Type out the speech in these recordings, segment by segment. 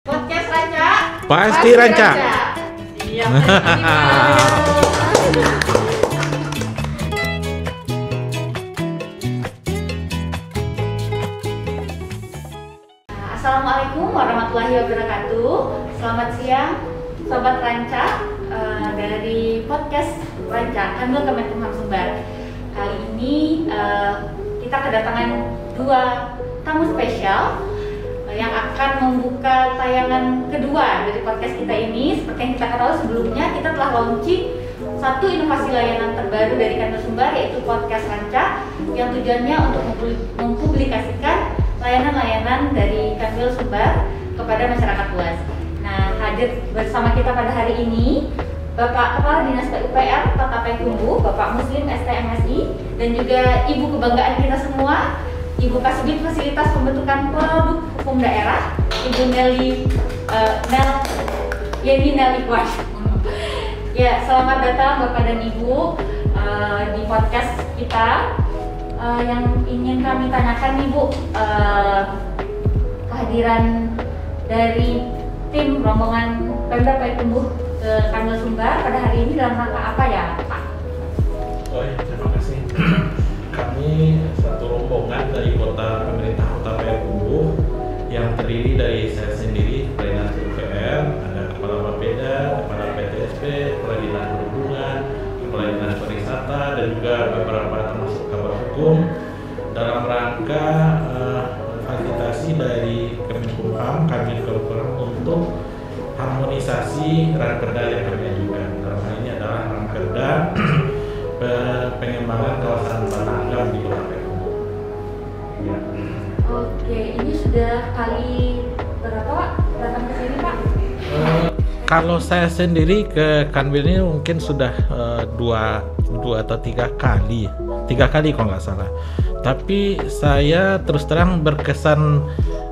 Podcast Ranca. Pasti Ranca. Iya. Assalamualaikum warahmatullahi wabarakatuh. Selamat siang, Sobat Ranca dari podcast Ranca, Kanwil Kemenkumham Sumbar. Kali ini kita kedatangan dua tamu spesial yang akan membuka tayangan kedua dari podcast kita ini. Seperti yang kita ketahui sebelumnya, kita telah launching satu inovasi layanan terbaru dari Kanwil Sumbar, yaitu podcast Ranca, yang tujuannya untuk mempublikasikan layanan-layanan dari Kanwil Sumbar kepada masyarakat luas. Nah, hadir bersama kita pada hari ini Bapak Kepala Dinas PUPR Kota Payakumbuh, Bapak Muslim STMSI, dan juga Ibu kebanggaan kita semua, Ibu Kasubit Fasilitas Pembentukan Produk Hukum Daerah, Ibu Yeni Nelly-Kwan. Ya, selamat datang Bapak dan Ibu di podcast kita. Yang ingin kami tanyakan nih Bu, kehadiran dari tim rombongan Pemda Payakumbuh ke Kanwil Sumbar pada hari ini dalam rangka apa ya Pak? Oh ya, terima kasih. Kami satu rombongan dari pemerintah Kota Payakumbuh yang terdiri dari saya sendiri, Kepala Dinas PUPR, ada Kepala Bapeda, Kepala PTSP, Kepala Dinas Perhubungan, Kepala Dinas Pariwisata, dan juga beberapa termasuk kabar hukum dalam rangka fasilitasi dari Kemenkumham, kami untuk harmonisasi ranperda yang kami ajukan. Dalam hal ini adalah ranperda pengembangan kawasan Tanah Agam di Kota Payakumbuh. Ya. Oke, ini sudah kali berapa Pak datang ke sini Pak? Kalau saya sendiri ke Kanwil ini mungkin sudah dua atau tiga kali kalau nggak salah. Tapi saya terus terang berkesan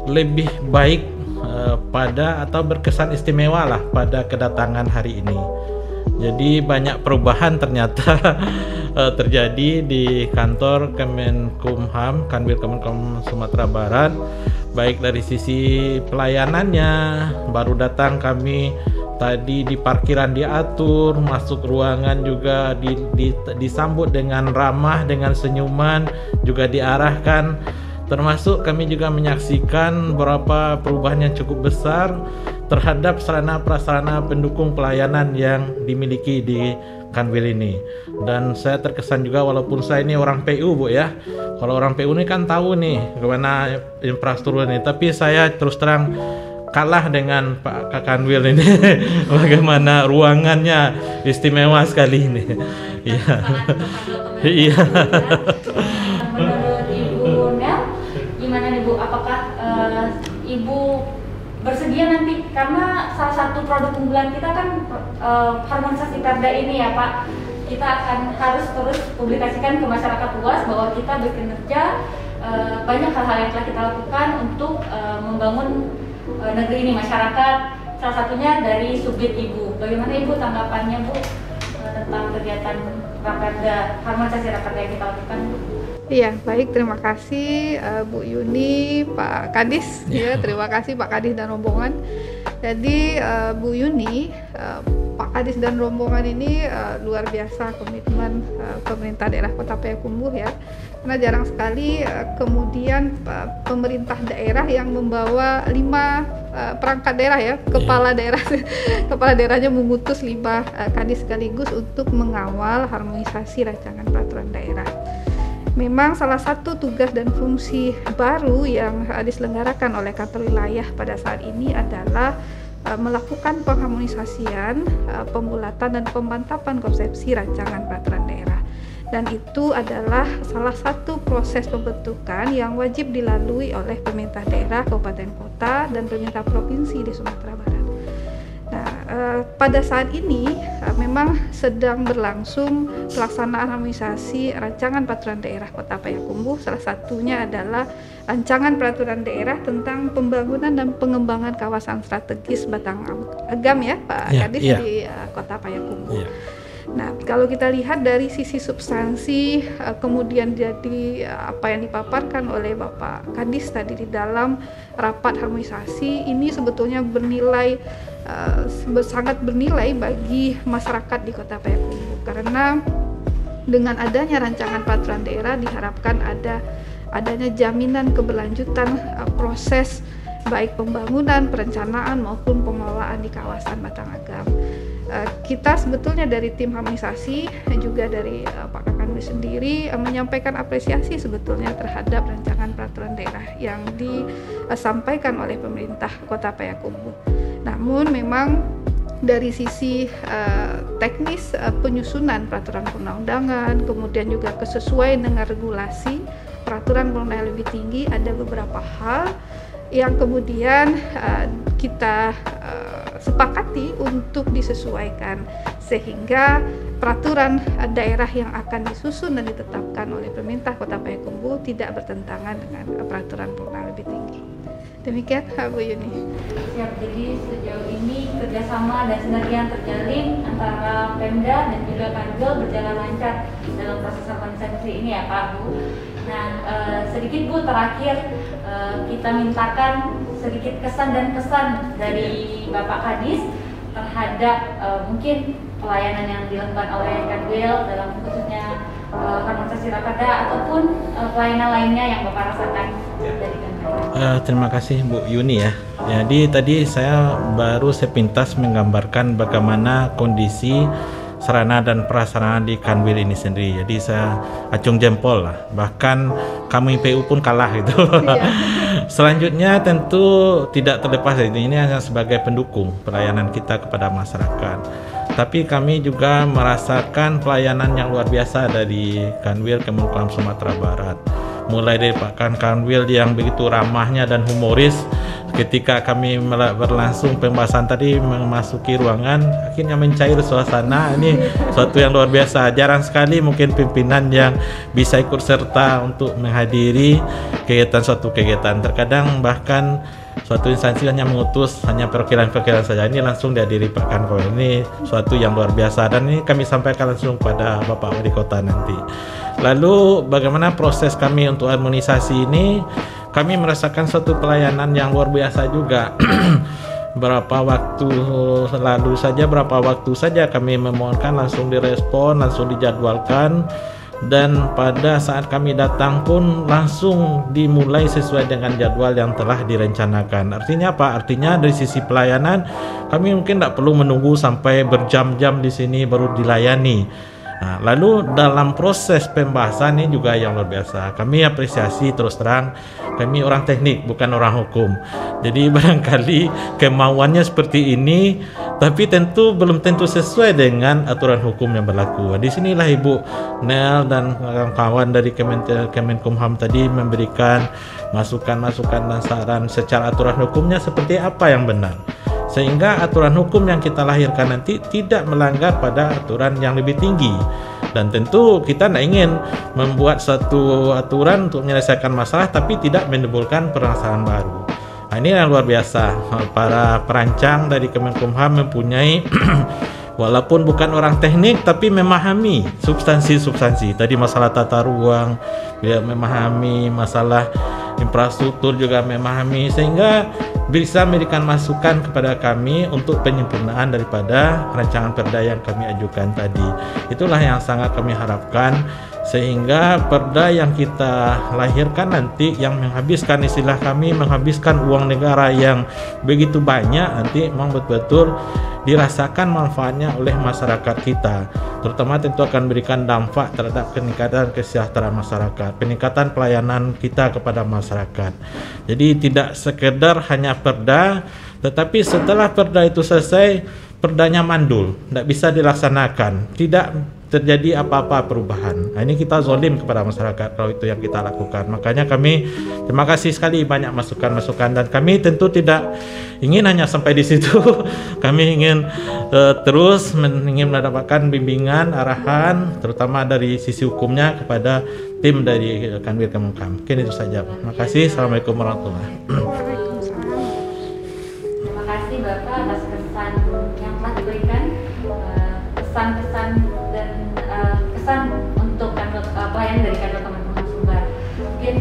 lebih baik berkesan istimewa lah pada kedatangan hari ini. Jadi banyak perubahan ternyata terjadi di kantor Kemenkumham, Kanwil Kemenkumham Sumatera Barat, baik dari sisi pelayanannya. Baru datang kami tadi di parkiran diatur, masuk ruangan juga disambut dengan ramah, dengan senyuman, juga diarahkan. Termasuk kami juga menyaksikan beberapa perubahan yang cukup besar terhadap sarana prasarana pendukung pelayanan yang dimiliki di Kanwil ini. Dan saya terkesan juga, walaupun saya ini orang PU Bu ya, kalau orang PU ini kan tahu nih gimana infrastruktur ini, tapi saya terus terang kalah dengan Pak Kanwil ini. Bagaimana ruangannya istimewa sekali ini. Iya. Iya. Menurut Ibu Nel, gimana nih Bu? Apakah Ibu bersedia nanti, karena salah satu produk unggulan kita kan harmonisasi perda ini ya Pak, kita akan harus terus publikasikan ke masyarakat luas bahwa kita bekerja banyak hal-hal yang telah kita lakukan untuk membangun negeri ini, masyarakat, salah satunya dari Subdit Ibu. Bagaimana Ibu tanggapannya Bu tentang kegiatan raperda, harmonisasi raperda yang kita lakukan Bu? Iya, baik, terima kasih Bu Yuni, Pak Kadis, ya, terima kasih Pak Kadis dan rombongan. Jadi Bu Yuni, Pak Kadis dan rombongan ini luar biasa komitmen pemerintah daerah Kota Payakumbuh ya, karena jarang sekali kemudian pemerintah daerah yang membawa 5 perangkat daerah ya, kepala daerah, kepala daerahnya mengutus 5 kadis sekaligus untuk mengawal harmonisasi rancangan peraturan daerah. Memang salah satu tugas dan fungsi baru yang diselenggarakan oleh kantor wilayah pada saat ini adalah melakukan pengharmonisasian, pembulatan dan pemantapan konsepsi rancangan peraturan daerah. Dan itu adalah salah satu proses pembentukan yang wajib dilalui oleh pemerintah daerah, kabupaten kota, dan pemerintah provinsi di Sumatera Barat. Nah, pada saat ini memang sedang berlangsung pelaksanaan harmonisasi rancangan peraturan daerah Kota Payakumbuh. Salah satunya adalah rancangan peraturan daerah tentang pembangunan dan pengembangan kawasan strategis Batang Agam ya Pak Kadis di Kota Payakumbuh. Nah, kalau kita lihat dari sisi substansi, kemudian jadi apa yang dipaparkan oleh Bapak Kadis tadi di dalam rapat harmonisasi, ini sebetulnya bernilai sangat bernilai bagi masyarakat di Kota Payakumbuh, karena dengan adanya rancangan peraturan daerah diharapkan adanya jaminan keberlanjutan proses baik pembangunan, perencanaan maupun pengelolaan di kawasan Batanghagam. Kita sebetulnya dari tim harmonisasi dan juga dari Pak Kakanwil sendiri menyampaikan apresiasi sebetulnya terhadap rancangan peraturan daerah yang disampaikan oleh pemerintah Kota Payakumbuh. Namun memang dari sisi teknis penyusunan peraturan perundang-undangan, kemudian juga kesesuaian dengan regulasi peraturan perundang-undangan lebih tinggi, ada beberapa hal yang kemudian kita sepakati untuk disesuaikan sehingga peraturan daerah yang akan disusun dan ditetapkan oleh pemerintah Kota Payakumbuh tidak bertentangan dengan peraturan perundang-undangan lebih tinggi. Demikian Bu Yuni. Siap, jadi sejauh ini kerjasama dan sinergi yang terjalin antara Pemda dan juga Kanwil berjalan lancar dalam proses harmonisasi ini ya Pak Bu. Nah, sedikit Bu terakhir kita mintakan sedikit kesan dan pesan dari Bapak Kadis terhadap mungkin pelayanan yang dilakukan oleh Kanwil dalam khususnya harmonisasi Raperda ataupun pelayanan lainnya yang Bapak rasakan dari Kanwil. Terima kasih Bu Yuni ya. Jadi tadi saya baru sepintas menggambarkan bagaimana kondisi sarana dan prasarana di Kanwil ini sendiri. Jadi saya acung jempol lah. Bahkan kami PU pun kalah gitu. Selanjutnya tentu tidak terlepas ini hanya sebagai pendukung pelayanan kita kepada masyarakat. Tapi kami juga merasakan pelayanan yang luar biasa dari Kanwil Kemenkumham Sumatera Barat. Mulai dari Pak Kanwil yang begitu ramahnya dan humoris ketika kami berlangsung pembahasan tadi memasuki ruangan, akhirnya mencair suasana. Ini suatu yang luar biasa. Jarang sekali mungkin pimpinan yang bisa ikut serta untuk menghadiri suatu kegiatan. Terkadang bahkan suatu instansi hanya mengutus hanya perwakilan-perwakilan saja, ini langsung dihadiri Pak Kanwil. Ini suatu yang luar biasa dan ini kami sampaikan langsung pada Bapak Wali Kota nanti. Lalu bagaimana proses kami untuk harmonisasi ini? Kami merasakan suatu pelayanan yang luar biasa juga. Berapa waktu saja kami memohonkan langsung direspon, langsung dijadwalkan. Dan pada saat kami datang pun langsung dimulai sesuai dengan jadwal yang telah direncanakan. Artinya apa? Artinya dari sisi pelayanan kami mungkin tidak perlu menunggu sampai berjam-jam di sini baru dilayani. Nah, lalu dalam proses pembahasan ini juga yang luar biasa. Kami apresiasi, terus terang kami orang teknik bukan orang hukum. Jadi barangkali kemauannya seperti ini, tapi tentu belum tentu sesuai dengan aturan hukum yang berlaku. Di sinilah Ibu Nel dan kawan-kawan dari Kemenkumham tadi memberikan masukan-masukan dan saran secara aturan hukumnya seperti apa yang benar. Sehingga aturan hukum yang kita lahirkan nanti tidak melanggar pada aturan yang lebih tinggi. Dan tentu kita tidak ingin membuat satu aturan untuk menyelesaikan masalah tapi tidak menimbulkan permasalahan baru. Nah, ini yang luar biasa. Para perancang dari Kemenkumham mempunyai walaupun bukan orang teknik tapi memahami substansi-substansi. Tadi masalah tata ruang, dia memahami masalah infrastruktur juga memahami, sehingga bisa memberikan masukan kepada kami untuk penyempurnaan daripada rancangan perda yang kami ajukan tadi. Itulah yang sangat kami harapkan, sehingga perda yang kita lahirkan nanti yang menghabiskan, istilah kami menghabiskan uang negara yang begitu banyak, nanti memang betul-betul dirasakan manfaatnya oleh masyarakat kita. Terutama tentu akan memberikan dampak terhadap peningkatan kesejahteraan masyarakat, peningkatan pelayanan kita kepada masyarakat. Jadi tidak sekedar hanya perda, tetapi setelah perda itu selesai, perdanya mandul, tidak bisa dilaksanakan, tidak terjadi apa-apa perubahan. Nah, ini kita zolim kepada masyarakat kalau itu yang kita lakukan. Makanya kami terima kasih sekali banyak masukan-masukan, dan kami tentu tidak ingin hanya sampai di situ. Kami ingin terus ingin mendapatkan bimbingan, arahan, terutama dari sisi hukumnya kepada tim dari Kanwil Kemenkumham. Mungkin itu saja. Terima kasih. Assalamualaikum warahmatullahi wabarakatuh. Terima kasih Bapak atas kesan yang telah diberikan, pesan-pesan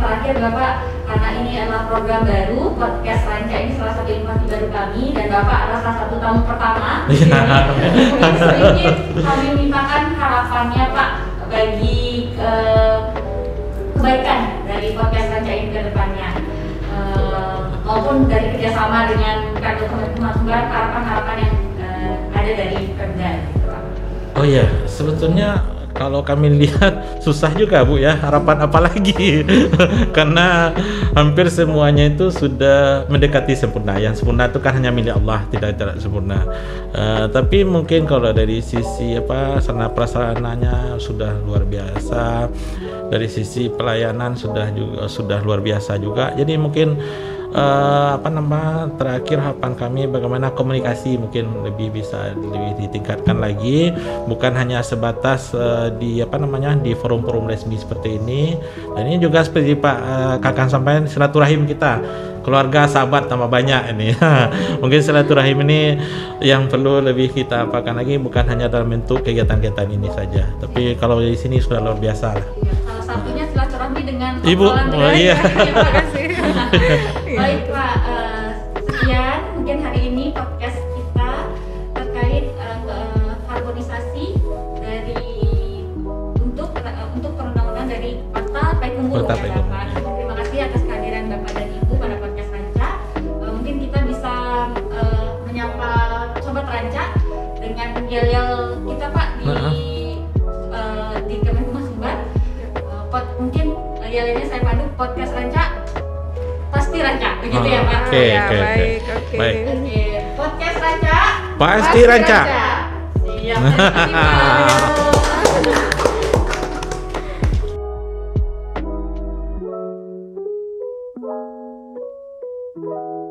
terakhir Bapak, karena ini adalah program baru, podcast Ranca ini salah satu inovasi baru kami, dan Bapak adalah salah satu tamu pertama. Mungkin sedikit kami mintakan harapannya Pak bagi kebaikan dari podcast Ranca ini ke depannya, maupun dari kerjasama dengan kantor Kemenkumham Sumbar, harapan-harapan yang ada dari Pemda gitu Pak. Oh ya, sebetulnya kalau kami lihat susah juga Bu ya, harapan apa lagi? Karena hampir semuanya itu sudah mendekati sempurna. Yang sempurna itu kan hanya milik Allah, tidak sempurna. Tapi mungkin kalau dari sisi sarana prasarananya sudah luar biasa, dari sisi pelayanan sudah luar biasa juga. Jadi mungkin terakhir harapan kami bagaimana komunikasi mungkin lebih ditingkatkan lagi, bukan hanya sebatas di forum-forum resmi seperti ini. Dan ini juga seperti Pak Kakang sampaikan, silaturahim kita keluarga sahabat tambah banyak ini. Mungkin silaturahim ini yang perlu lebih kita apakan lagi, bukan hanya dalam bentuk kegiatan-kegiatan ini saja, tapi kalau di sini sudah luar biasa lah. Salah satunya silaturahmi dengan Ibu. Oh iya. Terima kasih. Baik Pak, sekian mungkin hari ini podcast kita terkait harmonisasi dari untuk perundang-undang dari Kota Payakumbuh ya Bapak. Terima kasih atas kehadiran Bapak dan Ibu pada podcast Ranca. Mungkin kita bisa menyapa Sobat Ranca dengan yel-yel kita Pak di Kemenkumham Sumbar. Mungkin yel-yelnya saya pandu, podcast Ranca pasti Ranca, begitu ya Pak? Oke. Oke. Podcast Ranca Pasti Ranca. Siap. Terima kasih Pak.